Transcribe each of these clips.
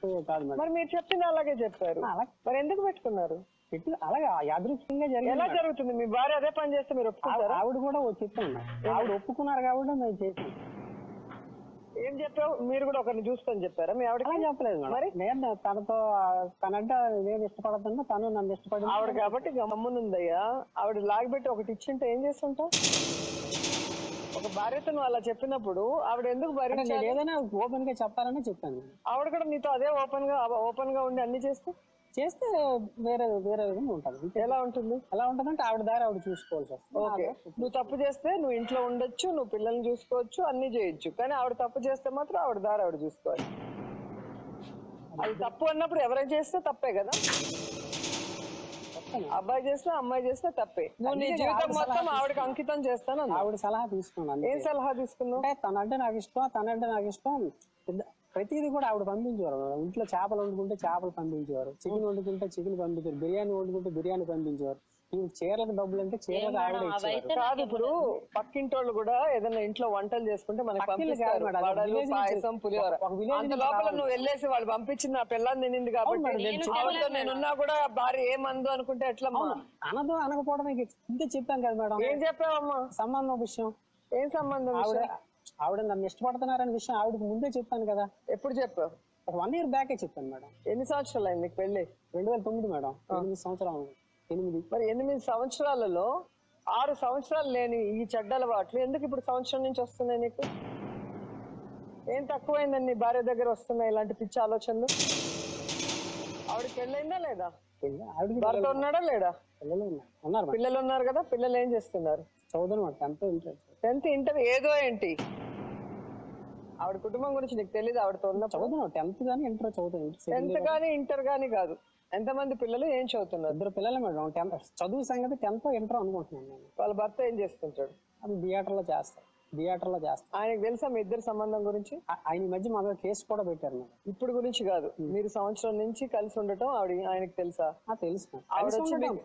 చెప్పేది కాదు మేడం. మరి మీరు చెప్పింది అలాగే చెప్పారు, మరి ఎందుకు పెట్టుకున్నారు? అలాగే యాదృచ్ఛికంగా జరిగింది. ఎలా జరుగుతుంది? మీ భార్య అదే పని చేస్తే మీరు ఒప్పుకుంటారా? ఆవిడ కూడా చెప్పాను, ఆవిడ ఒప్పుకున్నారు కాబట్టి మేము చేసాం. ఏం చెప్పావు? మీరు కూడా ఒకరిని చూసుకొని చెప్పారా? మీ ఆవిడ చెప్పలేదు మరి. నేను తనతో తనంటే నేను ఇష్టపడుతున్నా, తను నన్ను ఇష్టపడి ఆవిడ కాబట్టి గమ్మునుందయ్యా. ఆవిడ లాగిపెట్టి ఒకటి ఇచ్చింటే ఏం చేస్తుంటావు? ఒక భార్యతో నువ్వు అలా చెప్పినప్పుడు ఆవిడ ఎందుకు భరించాలి? ఏదైనా ఓపెన్ గా చెప్పాలని చెప్పాను. ఆవిడ కూడా నీతో అదే ఓపెన్ గా ఉండి అన్ని చేస్తే వేరే వేరే విధంగా ఉంటుంది. ఎలా ఉంటుంది అంటే ఆవిడ దారి ఆవిడ చూసుకోవాల్సి వస్తుంది. ఓకే, నువ్వు తప్పు చేస్తే నువ్వు ఇంట్లో ఉండొచ్చు, నువ్వు పిల్లల్ని చూసుకోవచ్చు, అన్ని చేయొచ్చు, కానీ ఆవిడ తప్పు చేస్తే మాత్రం ఆవిడ దారి ఆవిడ చూసుకోవాలి. అది తప్పు అన్నప్పుడు ఎవరైనా చేస్తే తప్పే కదా. అబ్బాయి చేస్తే అమ్మాయి చేస్తే తప్పే. నువ్వు నీ జీవితం మొత్తం ఆవిడకి అంకితం చేస్తాను. ఆవిడ సలహా తీసుకున్నాను. ఏం సలహా తీసుకున్నావు? తనంటే నాకు ఇష్టం, తనంటే నాకు ఇష్టం. ప్రతిదీ కూడా ఆవిడ పంపించేవారు. ఇంట్లో చేపలు వండుకుంటే చేపలు పంపించేవారు, చికెన్ వండుకుంటే చికెన్ పంపించారు, బిర్యానీ వండుకుంటే బిర్యానీ పంపించేవారు. చీరలకు డబ్బులు అంటే చీరలకు ఆవిడ ఇచ్చేవారు. కాదు, ఇప్పుడు పక్కింటోళ్ళు కూడా ఏదైనా ఇంట్లో వంటలు చేసుకుంటే మనకి పంపిస్తారు, పాయసం, పులిహోర. అంత లోపల నువ్వు వెళ్ళేసి వాళ్ళు పంపించింది నా పిల్లని తినింది కాబట్టి నేనున్నా కూడా భార్య ఏమందు అనుకుంటే ఎట్లా? అనదు అనకపోవడం ఇంకే చెప్పాం కదా మేడం. ఏం చెప్పావమ్మా? సంబంధం విషయం. ఏం సంబంధం? ఆవిడ నన్ను ఇష్టపడుతున్నారనే విషయం ఆవిడకి ముందే చెప్పాను కదా. ఎప్పుడు చెప్పావు? ఒక 1 year బ్యాకే చెప్పాను మేడం. ఎన్ని సంవత్సరాలు అయింది నీకు పెళ్లి? 2009 మేడం. 8 సంవత్సరాలు. 8. మరి 8 సంవత్సరాలలో 6 సంవత్సరాలు లేని ఈ చెడ్డ అలవాట్లు ఎందుకు ఇప్పుడు సంవత్సరం నుంచి వస్తున్నాయి నీకు? ఏం తక్కువైందని నీ భార్య దగ్గర వస్తున్నాయి ఇలాంటి పిచ్చి ఆలోచనలు? ఆవిడకి పెళ్ళైందా లేదా? భర్త ఉన్నాడా లేడా? పిల్లలు ఉన్నారు కదా. పిల్లలు ఏం చేస్తున్నారు? చదువుతున్నారు. 10th ఇంటర్ ఏదో ఏంటి? ఆవిడ కుటుంబం గురించి నీకు తెలియదు? ఆవిడతో ఉన్న చదువుతున్నావు 10th కానీ ఇంటర్ చదువుతాను. 10th కానీ ఇంటర్ కానీ కాదు. ఎంతమంది పిల్లలు? ఏం చదువుతున్నారు? 2 పిల్లలు మేడం. చదువు సంగతి 10th ఇంటర్ అనుకుంటున్నాను నేను. వాళ్ళ భర్త ఏం చేస్తుంటాడు? అది థియేటర్లో చేస్తాను. ఆయనకు తెలుసా మీ ఇద్దరు సంబంధం గురించి? ఆయన మధ్య మా కేసు కూడా పెట్టారు మేడం. ఇప్పుడు గురించి కాదు, మీరు సంవత్సరం నుంచి కలిసి ఉండటం ఆయనకు తెలుసా? తెలుసు.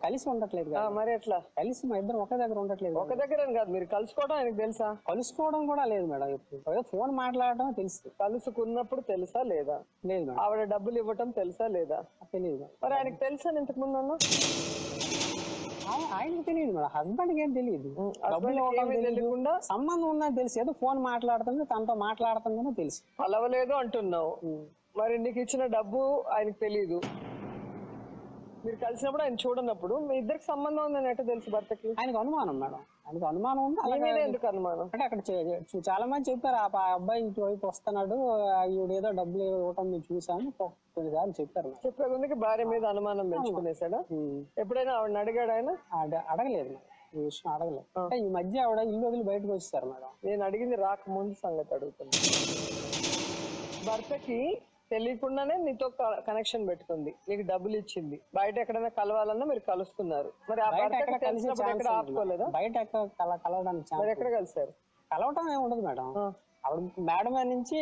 కలిసి ఉండట్లేదు. మరి ఎట్లా? కలిసి మా ఇద్దరు ఒకే దగ్గర ఉండట్లేదు. ఒక దగ్గర కాదు, మీరు కలుసుకోవడం ఆయనకు తెలుసా? కలుసుకోవడం కూడా లేదు మేడం. ఎప్పుడు ఫోన్ మాట్లాడటం తెలుసు. కలుసుకున్నప్పుడు తెలుసా లేదా? లేదు మేడం. ఆవిడ డబ్బులు ఇవ్వటం తెలుసా లేదా? తెలియదు. మరి ఆయనకు తెలుసా ఇంతకు ముందు అన్నా? ఆయనకు తెలియదు మేడం. హస్బెండ్ కి ఏం తెలియదు. తెలియకుండా సంబంధం ఉందని తెలుసు. ఏదో ఫోన్ మాట్లాడుతుంది, తనతో మాట్లాడుతుందని తెలుసు. కలవలేదు అంటున్నావు, మరి నీకు ఇచ్చిన డబ్బు ఆయనకు తెలియదు. మీరు కలిసినప్పుడు ఆయన చూడనప్పుడు మీ ఇద్దరికి సంబంధం ఉందని ఎట్లా తెలుసు భర్తకి? ఆయనకు అనుమానం మేడం. ఆయనకు అనుమానం ఉంది. అలాగే ఎందుకు అనుమానం అంటే అక్కడ చాలా మంది చెప్పారు, ఆ అబ్బాయి ఇటువైపు వస్తున్నాడు, ఈవిడేదో డబ్బులు ఇవ్వటం మేము చూసాము కొన్నిసార్లు చెప్పారు. చెప్పే ముందుకి భార్య మీద అనుమానం పెంచుకునేసాడా? ఎప్పుడైనా ఆవిడని అడిగాడు ఆయన? అడగలేదు మేడం. ఈ విషయం అడగలేదు. అంటే ఈ మధ్య ఆవిడ ఇల్లు వదిలి బయటకు వచ్చేసారు మేడం. నేను అడిగింది రాకముందు సంగతి అడుగుతుంది. భర్తకి తెలియకుండానే నీతో కనెక్షన్ పెట్టుకుంది, నీకు డబ్బులు ఇచ్చింది, బయట ఎక్కడైనా కలవాలన్నా మీరు కలుస్తున్నారు. మరి ఆ భర్త కలిసినప్పుడు ఎక్కడ ఆపుకోలేదా? బయట కలవడానికి ఎక్కడ కలిసారు? కలవటం ఏమి ఉండదు మేడం. ఆవిడ మేడం నుంచి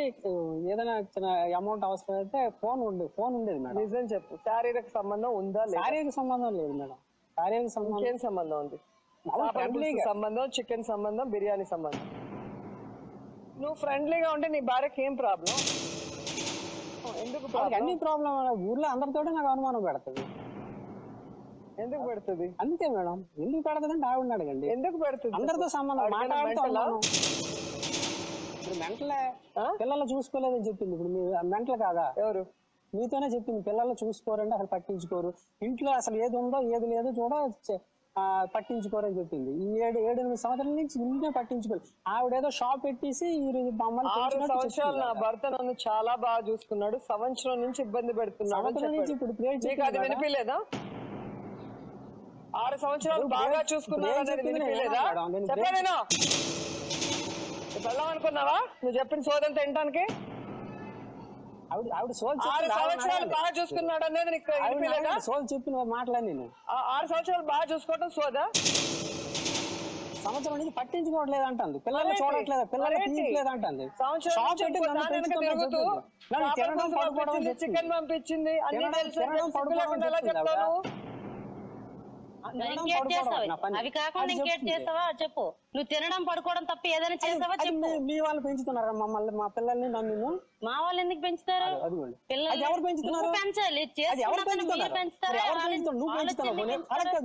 ఏదైనా చిన్న అమౌంట్ అవసరం అయితే ఫోన్ ఉండేది మేడం. నిజం చెప్పు, శారీరక సంబంధం ఉందా? శారీరక సంబంధం లేదు మేడం. శారీరక సంబంధం ఏం సంబంధం ఉంది? సంబంధం, చికెన్ సంబంధం, బిర్యానీ సంబంధం. నువ్వు ఫ్రెండ్లీగా ఉంటే నీ భార్యకి ఏం ప్రాబ్లం? ఎందుకు అన్ని ప్రాబ్లం? ఊర్లో అందరితో నాకు అనుమానం పెడుతుంది. ఎందుకు పెడుతుంది? అందుకే మేడం. ఎందుకు పెడుతుంది అంటే ఆవిడని అడగండి. ఎందుకు పెడుతుంది? అందరితో సంబంధం మాట్లాడుతున్నాను. ఇప్పుడు మెంటలే. పిల్లలు చూసుకోలేదని చెప్పింది. ఇప్పుడు మీరు మెంటలు కాదా? ఎవరు? మీతోనే చెప్పింది. పిల్లలు చూసుకోరండి, అసలు పట్టించుకోరు. ఇంట్లో అసలు ఏది ఉందో ఏది లేదో పట్టించుకోరని చెప్పింది. ఈ 7-8 సంవత్సరాల నుంచి ఇంట్లో పట్టించుకోరు. ఆవిడేదో షాప్ పెట్టేసి 6 సంవత్సరాలు నా భర్త నన్ను చాలా బాగా చూసుకున్నాడు, సంవత్సరం నుంచి ఇబ్బంది పెడుతున్నాడు. అది వినిపించలేదా? 6 సంవత్సరాలు బాగా చూసుకున్నాడు అనేది వినిపించలేదా? చెప్పాను. వెళ్ళాం అనుకున్నావా నువ్వు చెప్పిన సోదంతా వినటానికి? ఆవిడ 6 సంవత్సరాలు బాగా చూసుకున్నాడు అనేది నీకు చెప్పిన మాట్లాడి నేను 6 సంవత్సరాలు బాగా చూసుకోవటం సోదా? సంవత్సరం నుంచి పట్టించుకోవట్లేదు అంటుంది, పిల్లలు చూడట్లేదు, పిల్లలు తీయట్లేదు అంటుంది. చికెన్ పంపించింది, ఇంకేట్ చేస్తావు అవి కాకుండా ఇంకేట్ చేస్తావా చెప్పు. నువ్వు తినడం పడుకోవడం తప్ప ఏదైనా చేస్తావా చెప్పు. మీ వాళ్ళు పెంచుతున్నారా మమ్మల్ని, మా పిల్లల్ని, నన్ను? మా వాళ్ళు ఎందుకు పెంచుతారు? ఎవరు పెంచుతున్నారు? పెంచాలి పెంచుతారు. నువ్వు పెంచుతావు,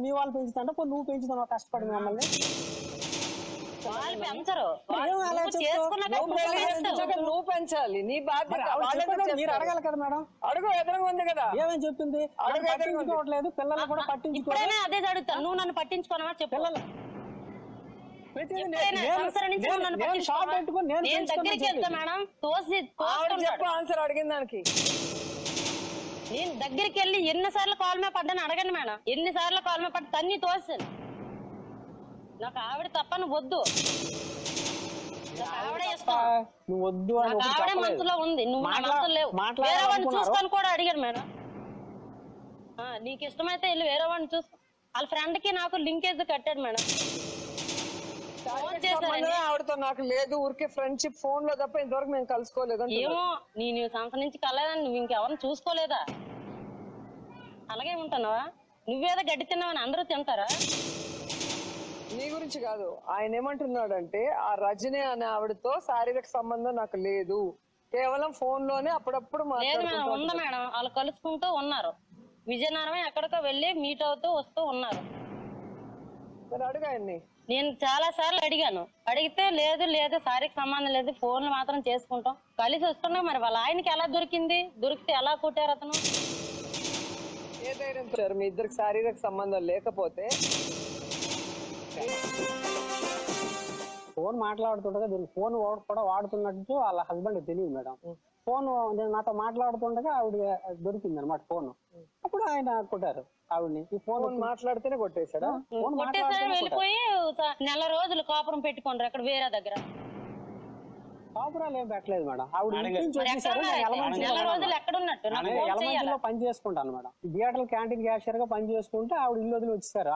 మీ వాళ్ళు పెంచుతా, నువ్వు పెంచుతున్నావు కష్టపడి మమ్మల్ని. వాళ్ళు పెంచరు, నువ్వు పెంచాలి, నీ బాధ్యత. మీరు అడగాలి కదా మేడం. అడుగు, ఎదురుగా ఉంది కదా. ఏమని చెప్పింది? పట్టించుకోవట్లేదు, పిల్లలు కూడా పట్టించుకోవాలి. అదే అడుగుతాను, నువ్వు నన్ను పట్టించుకోనవా చెప్పు. ఆన్సర్ అడిగిన దానికి నేను దగ్గరికి వెళ్ళి ఎన్నిసార్లు కాల్ మీద పడ్డాను అడగండి మేడం. ఎన్నిసార్లు కాల్ మీద పడ్డా తన్ని తోసాను. నాకు ఆవిడ తప్ప నువ్వు వద్దు, ఆవిడే ఇష్టం, ఆవిడే మనసులో ఉంది, నువ్వు నా మనసులో లేవు. వేరే వాడిని చూసుకొని కూడా అడిగాను మేడం. నీకు ఇష్టమైతే వెళ్ళి వేరే వాడిని చూసుకో. వాళ్ళ ఫ్రెండ్ కి నాకు లింకేజ్ కట్టాడు మేడం. ఆవిడతో నాకు లేదు, ఊరికే ఫ్రెండ్షిప్ ఫోన్ లో తప్ప ఇంతవరకు మేము కలుసుకోలేదు. ఏమో నేను సంవత్సరం నుంచి కలలేదని నువ్వు ఇంకెవరిని చూసుకోలేదా? అలాగే ఉంటున్నావా? నువ్వేదో గడ్డి తిన్నావని అందరూ తింటారా? నీ గురించి కాదు, ఆయన ఏమంటున్నాడంటే ఆ రజని అనే ఆవిడతో శారీరక సంబంధం నాకు లేదు, కేవలం ఫోన్ లోనే అప్పుడప్పుడు లేదు మేడం. ఉంది మేడం, వాళ్ళు కలుసుకుంటూ ఉన్నారు. విజయనగరం ఎక్కడికో వెళ్ళి మీట్ అవుతూ వస్తూ ఉన్నారు. మరి అడుగాయన్ని నేను చాలా సార్లు అడిగాను, అడిగితే లేదు లేదు శారీరక సంబంధం లేదు, ఫోన్లు మాత్రం చేసుకుంటాం, కలిసి వస్తున్నాం. మరి వాళ్ళ ఆయనకి ఎలా దొరికింది? దొరికితే ఎలా కొట్టారు అతను? ఏ ధైర్యం మీ ఇద్దరికి శారీరక సంబంధం లేకపోతే? ఫోన్ మాట్లాడుతుండగా ఫోన్ కూడా వాడుతున్నట్టు వాళ్ళ హస్బెండ్ తెలియదు మేడం. ఫోన్ నాతో మాట్లాడుతుండగా ఆవిడ దొరికింది అనమాట ఫోన్. అప్పుడు ఆయన కొట్టారు ఆవిడని. ఈ ఫోన్ మాట్లాడితేనే కొట్టేశాడా? వెళ్ళిపోయి నెల రోజులు కాపురం పెట్టుకోండి అక్కడ వేరే దగ్గర. కాపురాలు ఏం పెట్టలేదు మేడం. ఆవిడ పని చేసుకుంటాను మేడం. థియేటర్ క్యాంటీన్ క్యాషియర్ గా పని చేసుకుంటే ఆవిడ ఇల్లు వదిలి వచ్చేసారు.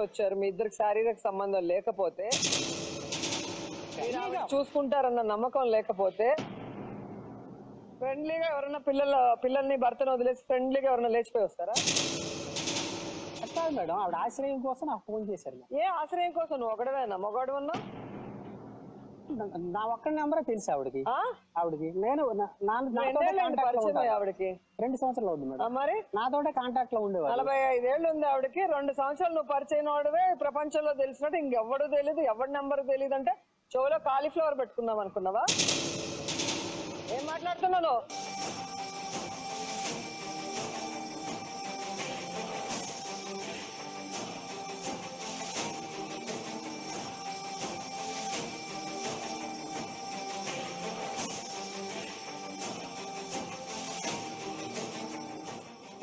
వచ్చారు మీ ఇద్దరికి శారీరక సంబంధం లేకపోతే, చూసుకుంటారన్న నమ్మకం లేకపోతే, ఫ్రెండ్లీగా ఎవరైనా పిల్లల్ని భర్తను వదిలేసి ఫ్రెండ్లీగా ఎవరైనా లేచిపోయి వస్తారా? కాదు మేడం, ఆవిడ ఆశ్రయం కోసం నాకు ఫోన్ చేశారు. ఏ ఆశ్రయం కోసం? నువ్వు ఒకడవేనా మగవాడు ఉన్నా? నా ఒక్క నెంబరే తెలుసు ఆవిడకి. నేను ఆవిడకి 2 సంవత్సరాలు అవుతుంది మేడం. మరి నాతోటే కాంటాక్ట్ లో ఉండేవాడు. 45 ఏళ్ళు ఉంది ఆవిడకి. 2 సంవత్సరాలు నువ్వు పరిచయం వాడివే, ప్రపంచంలో తెలిసినట్టు ఇంకెవ్వడు తెలియదు, ఎవరి నెంబర్ తెలియదు అంటే చెవులో కాలీఫ్లవర్ పెట్టుకుందాం అనుకున్నావా? ఏం మాట్లాడుతున్నాను?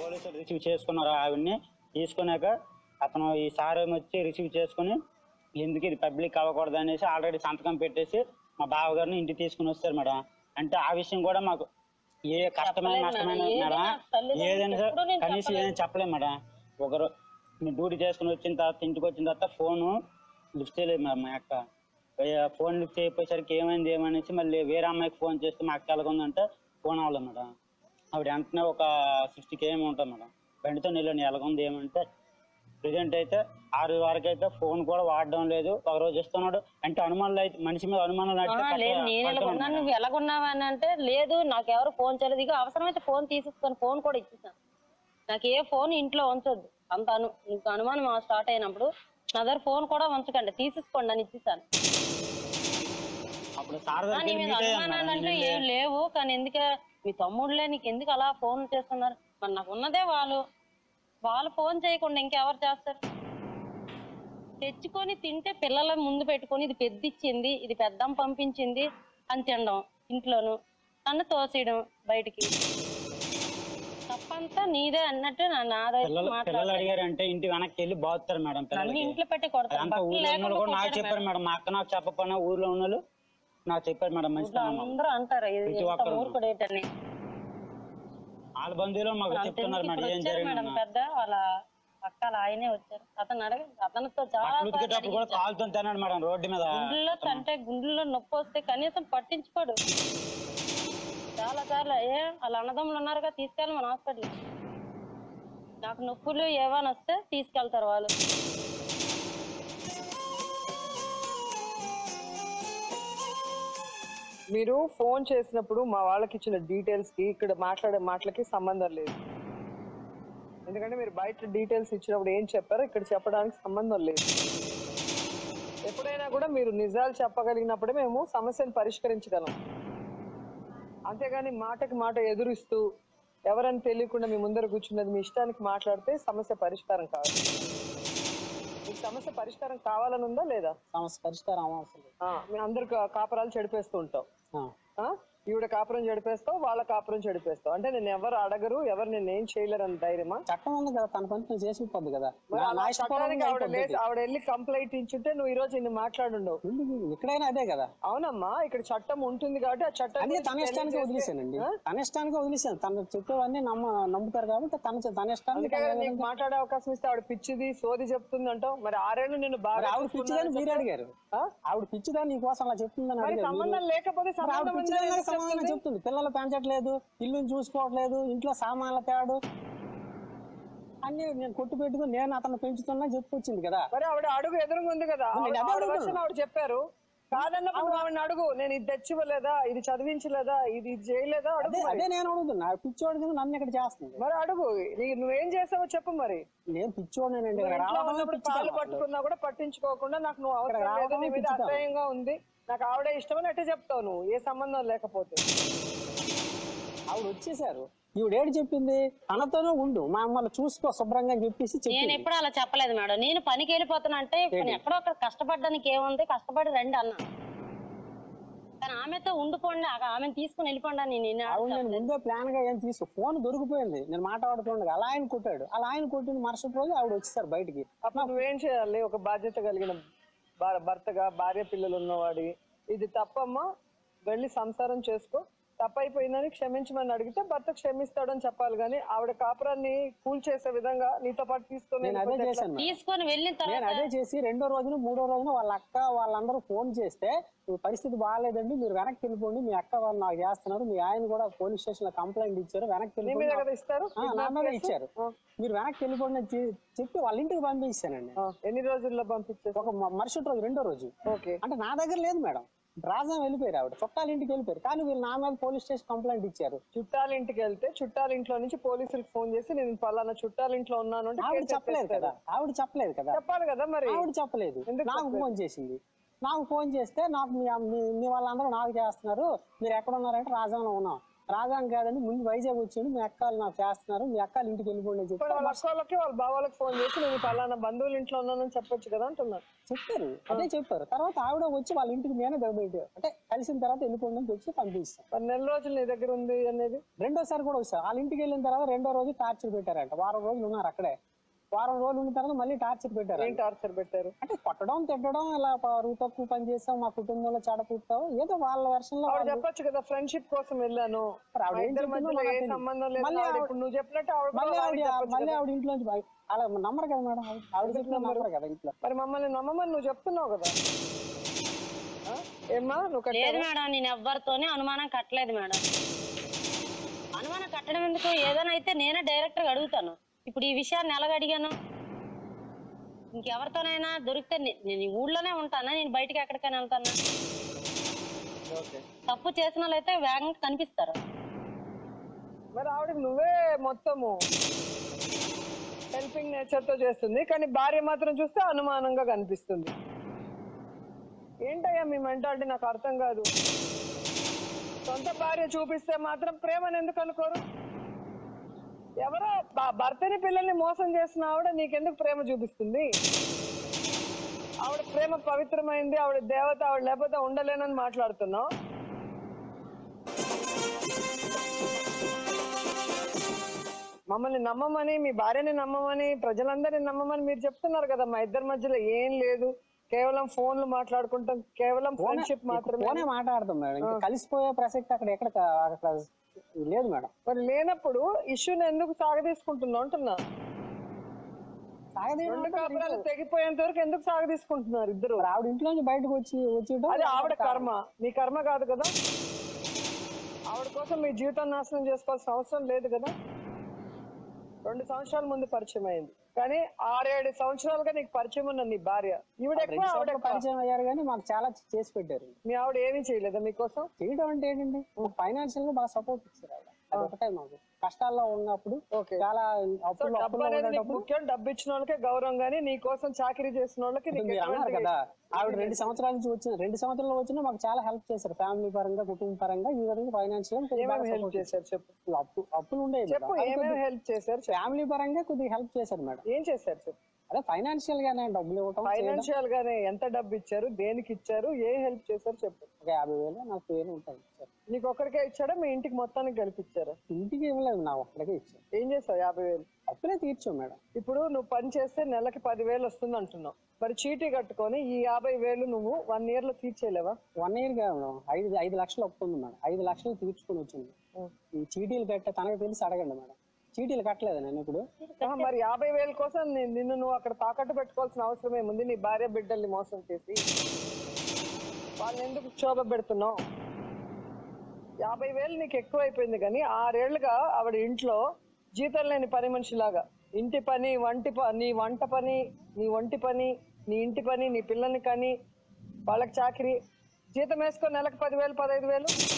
పోలీసులు రిసీవ్ చేసుకున్నారు ఆవిడ్ని. తీసుకున్నాక అతను ఈ సార్ వచ్చి రిసీవ్ చేసుకుని ఎందుకు ఇది పబ్లిక్ అవ్వకూడదు అనేసి ఆల్రెడీ సంతకం పెట్టేసి మా బావగారిని ఇంటికి తీసుకుని వస్తారు మేడం. అంటే ఆ విషయం కూడా మాకు ఏ కష్టమైన నష్టమైన మేడం ఏదైనా కనీసం ఏదైనా చెప్పలేము మేడం. ఒకరు మీ డ్యూటీ చేసుకుని వచ్చిన తర్వాత ఇంటికి వచ్చిన తర్వాత ఫోను లిఫ్ట్ చేయలేదు మేడం. మా అక్క ఫోన్ లిఫ్ట్ అయిపోయేసరికి ఏమైంది ఏమనేసి మళ్ళీ వేరే అమ్మాయికి ఫోన్ చేస్తే మా అక్క ఎలాగుందంటే ఫోన్ అవ్వలేదు మేడం. ఆవిడ వెంటనే ఒక 60 km ఉంటుంది మేడం. బండితో నిల్లని ఎలాగుంది ఏమంటే ప్రెజెంట్ అయితే 6 వరకు అయితే ఫోన్ కూడా వాడడం లేదు. ఒక రోజు ఇస్తున్నాడు అంటే అనుమానాలు అయితే మనిషి మీద అనుమానాలు నువ్వు ఎలాగున్నావా అని అంటే లేదు నాకు ఎవరు ఫోన్ చేయలేదు. ఇక అవసరమైతే ఫోన్ తీసేస్తాను, ఫోన్ కూడా ఇచ్చేసాను. నాకు ఏ ఫోన్ ఇంట్లో ఉంచొద్దు అంత నీకు అనుమానం స్టార్ట్ అయినప్పుడు నా దగ్గర ఫోన్ కూడా ఉంచకండి, తీసేసుకోండి అని ఇచ్చేసాను. అనుమానాలంటే ఏం లేవు, కానీ ఎందుకే మీ తమ్ముళ్ళే నీకు ఎందుకు అలా ఫోన్ చేస్తున్నారు? మరి నాకు ఉన్నదే వాళ్ళు ఫోన్ చేయకుండా ఇంకెవరు చేస్తారు? తెచ్చుకొని తింటే పిల్లల ముందు పెట్టుకొని ఇది పెద్దిచ్చింది, ఇది పెద్దం పంపించింది అని తినడం, ఇంట్లోను నన్ను తోసేయడం బయటికి. తప్పంతా నీదే అన్నట్టు పిల్లలు అడిగారంటే ఇంటి వెనక్కి వెళ్ళి బాగుతారు మేడం. ఇంట్లో పెట్టి కొడతారు. నాకు చెప్పారు మేడం, మా అక్క నాకు చెప్పకుండా ఊర్లో ఉన్నోళ్ళు నాకు చెప్పారు మేడం. మంచి అందరూ అంటారు ఊరుకుడేటని. వాళ్ళ బంధువులు మాకు చెప్తున్నారు మేడం ఏం జరిగింది. పెద్ద వాళ్ళ అక్కల ఆయనే వచ్చారు. అతను అతనితో చాలా కాలుతో తిన్నాడు మేడం రోడ్డు మీద. గుండెల్లో అంటే గుండెల్లో నొప్పి వస్తే కనీసం పట్టించుకోడు. చాలా సార్లు వాళ్ళ అన్నదమ్ములు ఉన్నారుగా తీసుకెళ్ళి మన హాస్పిటల్. నాకు నొప్పులు ఏమైనా వస్తే తీసుకెళ్తారు వాళ్ళు. మీరు ఫోన్ చేసినప్పుడు మా వాళ్ళకి ఇచ్చిన డీటెయిల్స్ కి ఇక్కడ మాట్లాడే మాటలకి సంబంధం లేదు. ఎందుకంటే మీరు బయట డీటెయిల్స్ ఇచ్చినప్పుడు ఏం చెప్పారో ఇక్కడ చెప్పడానికి సంబంధం లేదు. ఎప్పుడైనా కూడా మీరు నిజాలు చెప్పగలిగినప్పుడే మేము సమస్యను పరిష్కరించగలం. అంతేగాని మాటకి మాట ఎదురిస్తూ ఎవరని తెలియకుండా మీ ముందర కూర్చున్నది మీ ఇష్టానికి మాట్లాడితే సమస్య పరిష్కారం కాదు. మీకు సమస్య పరిష్కారం కావాలని ఉందా లేదా? సమస్య పరిష్కారం అవ్వాల్సింది. మేము అందరు కాపురాలు చెడిపేస్తూ ఉంటాం. ఈవిడ కాపురం చెడిపేస్తావు, వాళ్ళ కాపురం చెడిపేస్తావు. అంటే నేను ఎవరు అడగరు, ఎవరు నేను ఏం చేయలేరు అని ధైర్యమా? చట్టం ఉంది కదా, తన పని తను చేసి పోద్ది కదా. ఆవిడ వెళ్ళి కంప్లైంట్ ఇచ్చుంటే నువ్వు ఈ రోజు ఇన్ని మాట్లాడుండవు. ఎక్కడైనా అదే కదా. అవునమ్మా, ఇక్కడ చట్టం ఉంటుంది కాబట్టి ఆ చట్టం తన ఇష్టానికి వదిలేసానండి. తన ఇష్టానికి వదిలేసాను. తను చెప్పేవన్నీ నమ్ముతారు కాబట్టి తన ఇష్టానికి మాట్లాడే అవకాశం ఇస్తే ఆవిడ పిచ్చిది సోది చెప్తుంది అంటావు. మరి 6 ఏళ్ళు నేను బాగా ఆవిడ పిచ్చిదని మీరు అడిగారు. ఆవిడ పిచ్చిదని నీ కోసం అలా చెప్తుందని అడిగారు. సంబంధం లేకపోతే సమాధానం చెప్తుంది. పిల్లలు పెంచట్లేదు, ఇల్లుని చూసుకోవట్లేదు, ఇంట్లో సామాన్ల తేడు అన్ని నేను కొట్టు పెట్టుకుని నేను అతను పెంచుతున్నా చెప్పుకొచ్చింది కదా. మరి ఆవిడ అడుగు ఎదురుగా ఉంది కదా, ఆవిడ చెప్పారు. కాదన్నప్పుడు ఆవిడని అడుగు, నేను ఇది తెచ్చివ్వలేదా, ఇది చదివించలేదా, ఇది చేయలేదా అడుగు. అదే నేను అడుగుతున్నా. పిచ్చోడి నన్ను ఇక్కడ చేస్తుంది. మరి అడుగు, నువ్వేం చేసావో చెప్పు. మరి నేను పిచ్చోడేనండి. పాలు పట్టుకున్నా కూడా పట్టించుకోకుండా నాకు నువ్వు అవసరం లేదు, నీ మీద అసహ్యంగా ఉంది, నాకు ఆవిడే ఇష్టమని అట్టే చెప్తావు నువ్వు, ఏ సంబంధం లేకపోతే. ఆవిడ వచ్చేసారు. ఈవిడేడు చెప్పింది తనతోనే ఉండు, మా అమ్మలు చూసుకో శుభ్రంగా అని చెప్పేసి. నేను ఎప్పుడు అలా చెప్పలేదు మేడం. నేను పనికి వెళ్ళిపోతున్నా అంటే ఎక్కడో అక్కడ కష్టపడడానికి ఏముంది, కష్టపడి రండి అన్నా. కానీ ఆమెతో ఉండిపోండి, ఆమెను తీసుకుని వెళ్ళిపోండి అని నేను ముందే ప్లాన్ గా ఏం తీసుకో. ఫోన్ దొరికిపోయింది, నేను మాట్లాడుతుండగా అలా ఆయన కొట్టాడు. అలా ఆయన కొట్టిన మరుసటి రోజు ఆవిడ వచ్చేసారు బయటికి. అప్పుడు నువ్వేం చేయాలి? ఒక బాధ్యత కలిగిన భర్తగా, భార్య పిల్లలు ఉన్నవాడి, ఇది తప్పమ్మా, వెళ్ళి సంసారం చేసుకో, తప్పైపోయిందని క్షమించమని అడిగితే భర్త క్షమిస్తాడని చెప్పాలి. కానీ ఆవిడ కాపురాన్ని కూల్ చేసే విధంగా నీతో పాటు తీసుకొని వెళ్ళిన నేను అదే చేసి 2వ రోజున 3వ రోజున వాళ్ళ అక్క వాళ్ళందరూ ఫోన్ చేస్తే పరిస్థితి బాగాలేదండి, మీరు వెనక్కి వెళ్ళిపోండి, మీ అక్క వాళ్ళు నాకు చేస్తున్నారు, మీ ఆయన కూడా పోలీస్ స్టేషన్ లో కంప్లైంట్ ఇచ్చారు, వెనక్కి వెళ్ళిపోండి ఇచ్చారు, మీరు వెనక్కి వెళ్ళిపోండి అని చెప్పి వాళ్ళ ఇంటికి పంపించానండి. ఎన్ని రోజుల్లో పంపించారు? ఒక మరుసటి రోజు 2వ రోజు. అంటే నా దగ్గర లేదు మేడం, రాజా వెళ్ళిపోయారు, ఆవిడ చుట్టాల ఇంటికి వెళ్ళిపోయారు. కానీ వీళ్ళు నా మీద పోలీస్ స్టేషన్ కంప్లైంట్ ఇచ్చారు. చుట్టాల ఇంటికి వెళ్తే చుట్టాల ఇంట్లో నుంచి పోలీసులకు ఫోన్ చేసి నేను పలానా చుట్టాల ఇంట్లో ఉన్నాను అంటే ఆవిడ చెప్పలేదు కదా. ఆవిడ చెప్పలేదు కదా. చెప్పాలి కదా. మరి ఆవిడ చెప్పలేదు. నాకు ఫోన్ చేసింది. నాకు ఫోన్ చేస్తే నాకు మీ వాళ్ళందరూ నాకు చేస్తున్నారు, మీరు ఎక్కడ ఉన్నారంటే రాజాలో ఉన్నాం. రాజాం కాదండి, ముందు వైజాగ్ వచ్చిండు, మీ అక్కలు నాకు చేస్తున్నారు, మీ అక్కలు ఇంటికి వెళ్ళిపోండి అని చెప్పి వాళ్ళ అక్కలకి వాళ్ళ బావాలకు ఫోన్ చేసి నేను పలానా బంధువుల ఇంట్లో ఉన్నానని చెప్పొచ్చు కదా అంటున్నారు. చెప్పారు, అదే చెప్పారు. తర్వాత ఆవిడ వచ్చి వాళ్ళ ఇంటికి నేనే బయట అంటే కలిసిన తర్వాత వెళ్ళిపోండి అని చెప్పి పంపిస్తాను. 4 నెలల రోజులు నీ దగ్గర ఉంది అనేది 2వసారి కూడా వచ్చారు. వాళ్ళ ఇంటికి వెళ్ళిన తర్వాత 2వ రోజు టార్చర్ పెట్టారంట. 1 వారం రోజులు ఉన్నారు అక్కడే. 1 వారం రోజులు ఉన్న తర్వాత మళ్ళీ టార్చర్ పెట్టారు. ఏం టార్చర్ పెట్టారు? అంటే కొట్టడం, తిట్టడం, ఇలా తక్కువ పని చేస్తాం, మా కుటుంబంలో చెడ పుట్టావు, ఏదో వాళ్ళ వెర్షన్ లో చెప్పొచ్చు కదా. ఫ్రెండ్షిప్ కోసం వెళ్ళాను, సంబంధం లేదు. నువ్వు చెప్పినట్టు మళ్ళీ ఆవిడ ఇంట్లో అలా నమ్మరు కదా మేడం. ఆవిడ చెప్పిన నమ్మరు కదా ఇంట్లో. మరి మమ్మల్ని నమ్మమని నువ్వు చెప్తున్నావు కదా. ఏమ్మా నువ్వు లేదు మేడం, నేను ఎవరితోనే అనుమానం కట్టలేదు మేడం. అనుమానం కట్టడం ఎందుకు? ఏదైనా అయితే నేనే డైరెక్టర్ గా అడుగుతాను. ఇప్పుడు ఈ విషయాన్ని ఎలాగ అడిగాను? ఇంకెవరితోనైనా దొరికితే నేను ఈ ఊళ్ళోనే ఉంటానా, నేను బయటకి ఎక్కడికైనా వెళ్తానా? తప్పు చేసిన వాళ్ళైతే వేగంగా కనిపిస్తారు. మరి ఆవిడకి నువ్వే మొత్తము హెల్పింగ్ నేచర్ తో చేస్తుంది, కానీ భార్య మాత్రం చూస్తే అనుమానంగా కనిపిస్తుంది. ఏంటయ్యా మీ మెంటాలిటీ? నాకు అర్థం కాదు. సొంత భార్య చూపిస్తే మాత్రం ప్రేమను ఎందుకు అనుకోరు? ఎవరో భర్తని పిల్లల్ని మోసం చేసిన ఆవిడ నీకెందుకు ప్రేమ చూపిస్తుంది? ఆవిడ ప్రేమ పవిత్రమైంది, ఆవిడ దేవత, ఆవిడ లేకపోతే ఉండలేనని మాట్లాడుతున్నావు. మమ్మల్ని నమ్మమని, మీ భార్యని నమ్మమని, ప్రజలందరినీ నమ్మమని మీరు చెప్తున్నారు కదా. మా ఇద్దరి మధ్యలో ఏం లేదు, కేవలం ఫోన్లు మాట్లాడుకుంటాం, కేవలం ఫ్రెండ్షిప్ మాత్రమే మాట్లాడతాం మేడం. కలిసిపోయే ప్రసక్తి అక్కడ ఎక్కడ లేదు మేడం. మరి లేనప్పుడు ఇష్యూని ఎందుకు సాగదీసుకుంటున్నావు అంటున్నా. తెగిపోయేంత వరకు ఎందుకు సాగదీసుకుంటున్నారు ఇద్దరు? ఆవిడ ఇంట్లో నుంచి బయటకు వచ్చి అది ఆవిడ కర్మ, మీ కర్మ కాదు కదా. ఆవిడ కోసం మీ జీవితం నాశనం చేసుకోవాల్సిన అవసరం లేదు కదా. 2 సంవత్సరాల ముందు పరిచయం అయింది, కానీ 6-7 సంవత్సరాలుగా నీకు పరిచయం ఉన్న నీ భార్య ఈవిడ ఎక్కువ, ఆవిడ ఎక్కువ. పరిచయం అయ్యారు కానీ మాకు చాలా చేసి పెట్టారు. మీ ఆవిడ ఏమీ చేయలేదా మీకోసం? చేయడం అంటే ఏంటండి, ఫైనాన్షియల్ గా బాగా సపోర్ట్ ఇచ్చారు ఆవిడ. అదొకటే మాకు కష్టాల్లో ఉన్నప్పుడు చాలా డబ్బు అనేది నీకు ముఖ్యం. డబ్బు ఇచ్చిన వాళ్ళకే గౌరవం, గానీ నీ కోసం చాకరీ చేసిన వాళ్ళకి అన్నారు కదా. ఆవిడ 2 సంవత్సరాల నుంచి వచ్చిన 2 సంవత్సరాలు వచ్చినా మాకు చాలా హెల్ప్ చేశారు, ఫ్యామిలీ పరంగా, కుటుంబ పరంగా. ఈ విధంగా ఫైనాన్షియల్ హెల్ప్ చేశారు చెప్పు. అప్పులు ఉండేవి, చెప్పు ఏమేమి హెల్ప్ చేశారు? ఫ్యామిలీ పరంగా కొద్దిగా హెల్ప్ చేశారు మేడం. ఏం చేశారు చెప్పు. అదే ఫైనాన్షియల్ గానే డబ్బులు ఇవ్వటం. ఫైనాన్షియల్ గానే ఎంత డబ్బు ఇచ్చారు, దేనికి ఇచ్చారు, ఏ హెల్ప్ చేశారు చెప్పు. ఒక 50,000 40,000 ఉంటాయి. నీకు ఒక్కడికే ఇచ్చాడా, మీ ఇంటికి మొత్తానికి కలిపిచ్చారా? ఇంటికి ఇవ్వలేదు, నా ఒక్కడికే ఇచ్చారు. ఏం చేస్తావు 50,000? అప్పులే తీర్చాం మేడం. ఇప్పుడు నువ్వు పని చేస్తే నెలకి 10,000 వస్తుంది అంటున్నావు, మరి చీటీ కట్టుకొని ఈ 50,000 నువ్వు 1 year లో తీర్చేలేవా? 1 year గా 5 లక్షలు ఒప్పుకుంది మేడం. 5 లక్షలు తీర్చుకుని వచ్చింది. ఈ చీటీలు కట్టే తనకు తెలిసి అడగండి మేడం. చీటీలు కట్టలేదు నేను ఇప్పుడు. మరి 50,000 కోసం నిన్ను నువ్వు అక్కడ తాకట్టు పెట్టుకోవాల్సిన అవసరం ఏముంది? నీ భార్య బిడ్డల్ని మోసం చేసి వాళ్ళని ఎందుకు క్షోభ పెడుతున్నావు? 50,000 నీకు ఎక్కువ అయిపోయింది, కానీ 6 ఏళ్లుగా ఆవిడ ఇంట్లో జీతం లేని పని మనిషిలాగా ఇంటి పని, నీ వంట పని, నీ ఒంటి పని, నీ ఇంటి పని, నీ పిల్లల్ని కానీ వాళ్ళకి చాకరీ, జీతం వేసుకొని నెలకు 10,000 15,000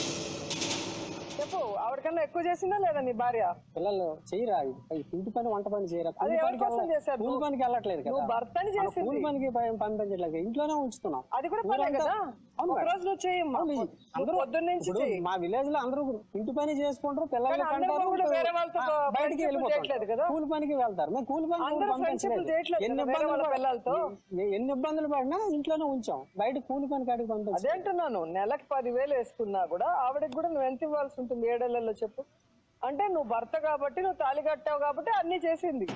చెప్పు. ఆవిడకన్నా ఎక్కువ చేసిందా లేదా నీ భార్య? పిల్లలు చేయరా ఇంటి పని, వంట పని చేయరా? అది ఎవరి కోసం చేశారు? కూలి పనికి వెళ్ళట్లేదు కదా, భర్తని చేసి కూలి పనికి పంపించట్లేదు, ఇంట్లోనే ఉంచుతున్నాం. అది కూడా పనే కదా. ఒక రోజు నువ్వు చెయ్యమ్మా, పొద్దున్నుంచి మా విలేజ్ లో అందరూ ఇంటి పని చేసుకుంటారు, పిల్లలు వేరే వాళ్ళతో బయటికి వెళ్ళిపోతారు కదా, కూలి పనికి వెళ్తారు. మేము కూలి పని ఎన్ని ఇబ్బందులు పడినా ఇంట్లోనే ఉంచాం, బయట కూలి పని కాడికి పంపించాం. అదే అంటున్నాను, నెలకు 10,000 వేసుకున్నా కూడా ఆవిడకి కూడా నువ్వు ఎంత ఇవ్వాల్సి ఉంటుంది 7 ఏళ్లలో చెప్పు. అంటే నువ్వు భర్త కాబట్టి, నువ్వు తాళి కట్టావు కాబట్టి అన్ని చేసింది.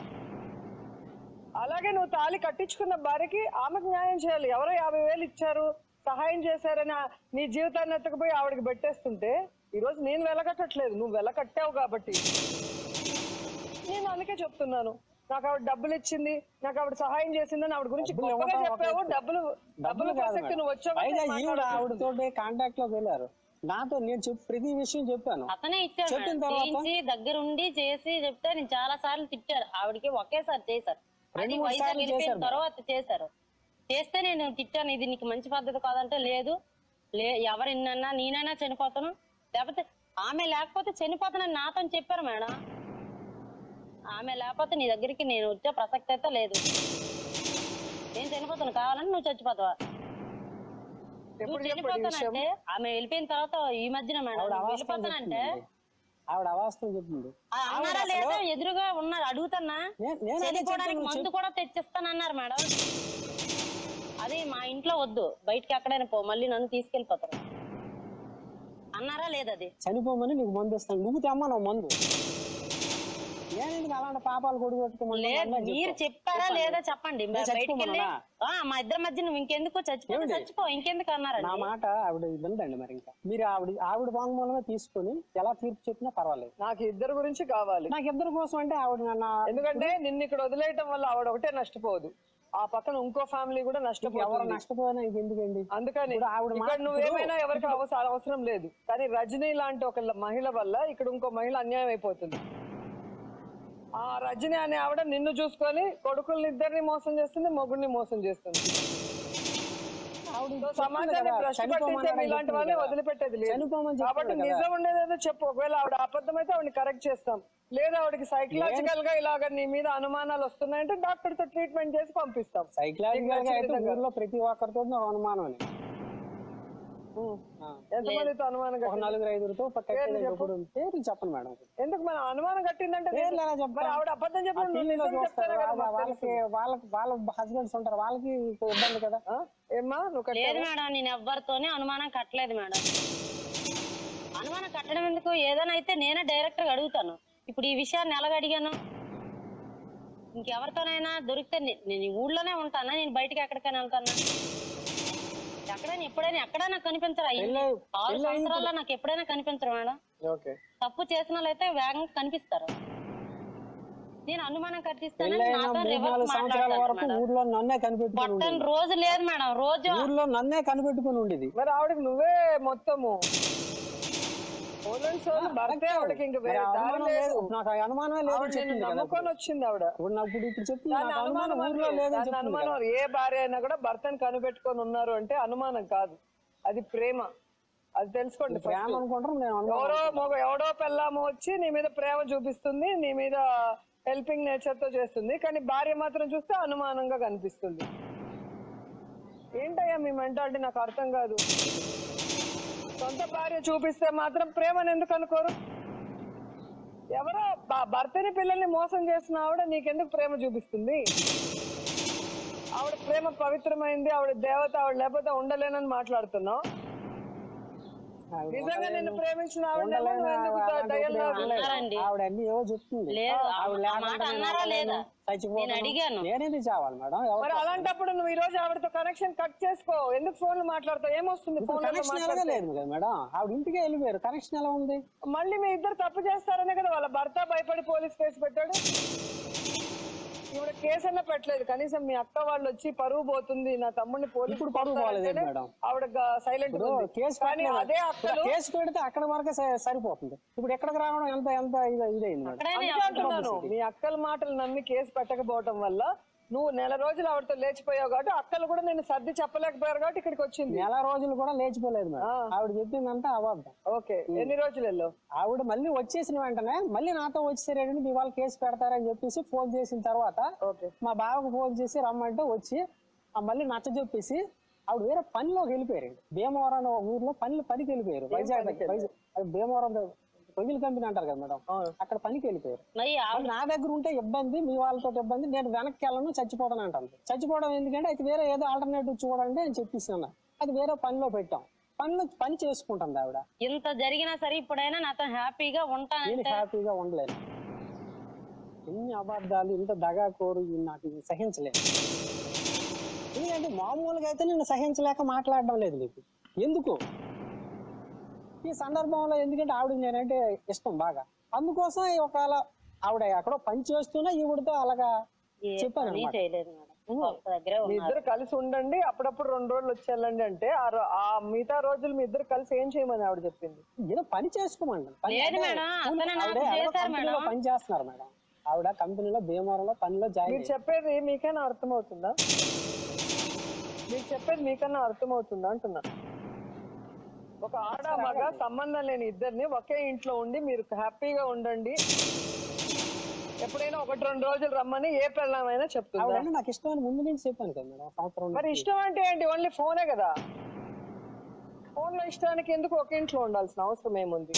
అలాగే నువ్వు తాళి కట్టించుకున్న భార్యకి ఆమెకు న్యాయం చేయాలి. ఎవరో 50,000 ఇచ్చారు, సహాయం చేశారని నీ జీవితాన్ని ఎత్తకపోయి ఆవిడకి పెట్టేస్తుంటే ఈరోజు నేను వెలకట్టట్లేదు, నువ్వు వెలకట్టావు కాబట్టి నేను అందుకే చెప్తున్నాను. నాకు ఆవిడ డబ్బులు ఇచ్చింది, నాకు ఆవిడ సహాయం చేసిందని ఆవిడ గురించి గొప్పగా చెప్పావు. డబ్బులు ప్రసక్తి నువ్వు వచ్చావు, ఆవిడతో కాంటాక్ట్ లోకి వెళ్ళారు. నాతో నేను ప్రతి విషయం చెప్పాను. అతనే ఇచ్చాడు, దగ్గరుండి చేసి చెప్తే నేను చాలా సార్లు తిట్టారు. ఆవిడకి ఒకేసారి చేశారు, అది వైజాగ్ వెళ్ళిపోయిన తర్వాత చేశారు. చేస్తే నేను తిట్టాను, ఇది నీకు మంచి పద్ధతి కాదంటే, లేదు ఎవరినన్నా నేనైనా చనిపోతాను, లేకపోతే ఆమె లేకపోతే చనిపోతానని నాతో చెప్పారు మేడం. ఆమె లేకపోతే నీ దగ్గరికి నేను వచ్చే ప్రసక్తి అయితే లేదు, నేను చనిపోతాను, కావాలని నువ్వు చచ్చిపోతావా? నువ్వు చనిపోతానంటే ఆమె వెళ్ళిపోయిన తర్వాత ఈ మధ్యన మేడం వెళ్ళిపోతానంటే ఆవిడ అవాస్తవం చెప్పింది. అన్నారా లేదా? ఎదురుగా ఉన్నారు, అడుగుతున్నా. చనిపోవడానికి మందు కూడా తెచ్చిస్తానన్నారు మేడం. అది మా ఇంట్లో వద్దు, బయటకి ఎక్కడైనా పో, మళ్ళీ నన్ను తీసుకెళ్ళిపోతారు అన్నారా లేదా? అది చనిపోమని నీకు మందు ఇస్తాను, నువ్వు తెమ్మను మందు. అలాంటి పాపాలు కొడుకొట్టుకోమని మీరు చెప్పారా లేదా చెప్పండి. బయటకి వెళ్ళి మా ఇద్దరి మధ్య నువ్వు ఇంకెందుకు చచ్చిపో ఇంకెందుకు అన్నారా? నా మాట ఆవిడ వినండి. మరి ఇంకా మీరు ఆవిడ వాంగ్మూలమే తీసుకొని ఎలా తీర్పు చెప్పినా పర్వాలేదు. నాకు ఇద్దరు గురించి కావాలి. నాకు ఇద్దరు కోసం అంటే ఆవిడ ఎందుకంటే నిన్ను ఇక్కడ వదిలేయటం వల్ల ఆవిడ ఒకటే నష్టపోదు, ఆ పక్కన ఇంకో ఫ్యామిలీ కూడా నష్టపోదు. ఎవరు నష్టపోయినా ఎందుకండి? అందుకని ఇక్కడ నువ్వేమైనా ఎవరికి అవసరం లేదు, కానీ రజనీ లాంటి ఒక మహిళ వల్ల ఇక్కడ ఇంకో మహిళ అన్యాయం అయిపోతుంది. ఆ రజనీ అనే ఆవిడ నిన్ను చూసుకొని కొడుకుల్ని ఇద్దరిని మోసం చేస్తుంది, మొగుడిని మోసం చేస్తుంది. సమాజాన్ని భ్రష్టు పట్టించే ఇలాంటి వాళ్ళని వదిలిపెట్టేది లేదు. కాబట్టి నిజం ఉండేదేదో చెప్పు. ఒకవేళ ఆవిడ అబద్ధం అయితే ఆవిడని కరెక్ట్ చేస్తాం, లేదా ఆవిడకి సైకలాజికల్ గా ఇలాగ నీ మీద అనుమానాలు వస్తున్నాయంటే డాక్టర్ తో ట్రీట్మెంట్ చేసి పంపిస్తాం. సైకలాజికల్ గా అయితే ఊర్లో ప్రతి ఒక్కరితో అనుమానం అని ఎంతమందితో అనుమానం? 4-5 పేర్లు చెప్పండి మేడం. ఎందుకు మన అనుమానం కట్టిందంటే ఆవిడ అబద్ధం చెప్పండి. వాళ్ళ హస్బెండ్స్ ఉంటారు, వాళ్ళకి ఇబ్బంది కదా. ఏమ్మా నువ్వు లేదు మేడం, నేను ఎవరితోనే అనుమానం కట్టలేదు మేడం. అనుమానం కట్టడం ఎందుకు? ఏదైనా అయితే నేనే డైరెక్ట్ గా అడుగుతాను. ఇప్పుడు ఈ విషయాన్ని ఎలాగ అడిగాను? ఇంకెవరితోనైనా దొరికితే నేను ఈ ఊళ్ళోనే ఉంటానా, నేను బయటకి ఎక్కడికైనా వెళ్తానా? ఎక్కడైనా ఎప్పుడైనా ఎక్కడైనా కనిపించరా? 6 సంవత్సరాల్లో నాకు ఎప్పుడైనా కనిపించరు మేడం. తప్పు చేసిన వాళ్ళైతే వేగంగా కనిపిస్తారు. నేను అనుమానం కట్టిస్తాను రోజు లేదు మేడం, రోజు ఊర్లో నన్నే కనిపెట్టుకుని ఉండేది. మరి ఆవిడకి నువ్వే మొత్తము భర్తే ఆవిడకి ఇంకా వేరే దారి లేదు. నాకు ఆ అనుమానమే లేదు ఆవిడ నిన్ను నమ్ముకొని వచ్చింది ఆవిడ. ఇప్పుడు చెప్తుంది దాని అనుమానం దాని అనుమానం ఏ భార్య అయినా కూడా భర్తను కనిపెట్టుకొని ఉన్నారు అంటే అనుమానం కాదు, అది ప్రేమ. అది తెలుసుకోండి. ప్రేమ అనుకుంటారు. ఎవడో పెళ్ళాము వచ్చి నీ మీద ప్రేమ చూపిస్తుంది, నీ మీద హెల్పింగ్ నేచర్ తో చేస్తుంది, కానీ భార్య మాత్రం చూస్తే అనుమానంగా కనిపిస్తుంది. ఏంటయ్యా మీ మెంటాలిటీ? నాకు అర్థం కాదు. సొంత భార్య చూపిస్తే మాత్రం ప్రేమను ఎందుకు అనుకోరు? ఎవరో భర్తని పిల్లల్ని మోసం చేసిన ఆవిడ నీకెందుకు ప్రేమ చూపిస్తుంది? ఆవిడ ప్రేమ పవిత్రమైంది, ఆవిడ దేవత, ఆవిడ లేకపోతే ఉండలేనని మాట్లాడుతున్నావు. నిజంగా నిన్ను ప్రేమించిన ఆవిడ అన్ని ఏవో చెప్తుంది. నేనేది చావాలి మేడం? మరి అలాంటప్పుడు నువ్వు ఈ రోజు ఆవిడతో కనెక్షన్ కట్ చేసుకో. ఎందుకు ఫోన్లు మాట్లాడతావు? ఏమొస్తుంది? కనెక్షన్ లేదు కదా మేడం, ఆవిడ ఇంటికి వెళ్ళిపోయారు. కనెక్షన్ ఎలా ఉంది? మళ్ళీ మీ ఇద్దరు తప్పు చేస్తారనే కదా వాళ్ళ భర్త భయపడి పోలీస్ కేసు పెట్టాడు. ఈవిడ కేసు అన్నా పెట్టలేదు. కనీసం మీ అక్క వాళ్ళు వచ్చి పరువు పోతుంది, నా తమ్ముడిని పోలీసు పరువు పోలేదు మేడం. ఆవిడ సైలెంట్. కానీ అదే కేసు పెడితే అక్కడ వరకే సరిపోతుంది. ఇప్పుడు ఎక్కడికి రావడం ఎంత ఎంత ఇదైంది మేడం. అంటున్నాను, మీ అక్కల మాటలు నమ్మి కేసు పెట్టకపోవడం వల్ల నువ్వు నెల రోజులు ఆవిడతో లేచిపోయావు కాబట్టి అక్కలు కూడా నేను సర్ది చెప్పలేకపోయారు కాబట్టి ఇక్కడికి వచ్చింది. నెల రోజులు కూడా లేచిపోలేదు మేడం. ఆవిడ చెప్పిందంతా అబద్ధం. ఓకే, ఎన్ని రోజులు వెళ్ళావు? ఆవిడ మళ్ళీ వచ్చేసిన వెంటనే మళ్ళీ నాతో వచ్చేసారండి, మీ వాళ్ళు కేసు పెడతారని చెప్పేసి ఫోన్ చేసిన తర్వాత మా బావకు ఫోన్ చేసి రమ్మంటే వచ్చి మళ్ళీ నచ్చ చెప్పేసి ఆవిడ వేరే పనిలోకి వెళ్ళిపోయారండి. భీమవరం ఊర్లో పనికి వెళ్ళిపోయారు. వైజాగ్ భీమవరం రొయ్యల కంపెనీ అంటారు కదా మేడం, అక్కడ పనికి వెళ్ళిపోయారు. నా దగ్గర ఉంటే ఇబ్బంది, మీ వాళ్ళతో ఇబ్బంది, నేను వెనక్కి వెళ్ళను, చచ్చిపోతాను అంటాను. చచ్చిపోవడం ఎందుకంటే అయితే వేరే ఏదో ఆల్టర్నేటివ్ చూడండి అని చెప్పేసి అది వేరే పనిలో పెట్టాం. పని చేసుకుంటుంది ఆవిడ. ఇంత జరిగినా సరే ఇప్పుడైనా నాతో హ్యాపీగా ఉంటాను. నేను హ్యాపీగా ఉండలేను. ఎన్ని అబద్ధాలు, ఇంత దగాకోరు నాకు సహించలేదు. ఎందుకంటే మామూలుగా అయితే నేను సహించలేక మాట్లాడడం లేదు నీకు. ఎందుకు ఈ సందర్భంలో? ఎందుకంటే ఆవిడ నేనంటే ఇష్టం బాగా. అందుకోసం ఒకవేళ ఆవిడ ఎక్కడో పని చేస్తున్నా ఈవిడతో అలాగా చెప్పాను. మీ ఇద్దరు కలిసి ఉండండి, అప్పుడప్పుడు 2 రోజులు వచ్చి వెళ్ళండి అంటే ఆ మిగతా రోజులు మీ ఇద్దరు కలిసి ఏం చేయమని ఆవిడ చెప్పింది? ఏదో పని చేసుకోమండి. పని చేస్తున్నారు మేడం ఆవిడ కంపెనీలో, భీమవరంలో పనిలో జాయిన్. మీరు చెప్పేది మీకైనా అర్థమవుతుందా? మీరు చెప్పేది మీకన్నా అర్థమవుతుందా అంటున్నా. ఒక ఆడ మగ సంబంధం లేని ఇద్దరిని ఒకే ఇంట్లో ఉండి మీరు హ్యాపీగా ఉండండి, ఎప్పుడైనా 1-2 రోజులు రమ్మని ఏ పెళ్ళమైనా చెప్తుంది. నాకు ఇష్టం ముందు నుంచి చెప్పాను కదా మేడం, సంవత్సరం. మరి ఇష్టం అంటే ఏంటి? ఓన్లీ ఫోనే కదా. ఫోన్ లో ఇష్టానికి ఎందుకు ఒక ఇంట్లో ఉండాల్సిన అవసరం ఏముంది?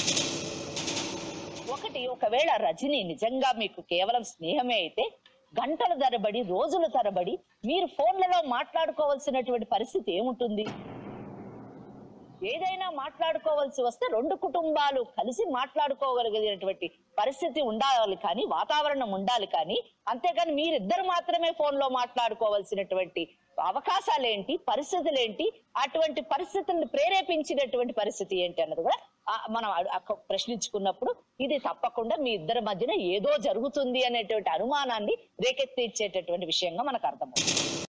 ఒకవేళ రజని నిజంగా మీకు కేవలం స్నేహమే అయితే గంటల తరబడి, రోజుల తరబడి మీరు ఫోన్లలో మాట్లాడుకోవాల్సినటువంటి పరిస్థితి ఏముంటుంది? ఏదైనా మాట్లాడుకోవాల్సి వస్తే 2 కుటుంబాలు కలిసి మాట్లాడుకోగలిగినటువంటి పరిస్థితి ఉండాలి, కానీ వాతావరణం ఉండాలి. కానీ అంతేగాని మీరిద్దరు మాత్రమే ఫోన్ లో మాట్లాడుకోవాల్సినటువంటి అవకాశాలేంటి, పరిస్థితులేంటి, అటువంటి పరిస్థితులను ప్రేరేపించినటువంటి పరిస్థితి ఏంటి అన్నది కూడా మనం ప్రశ్నించుకున్నప్పుడు ఇది తప్పకుండా మీ ఇద్దరి మధ్యన ఏదో జరుగుతుంది అనేటువంటి అనుమానాన్ని రేకెత్తించేటటువంటి విషయంగా మనకు అర్థమవుతుంది.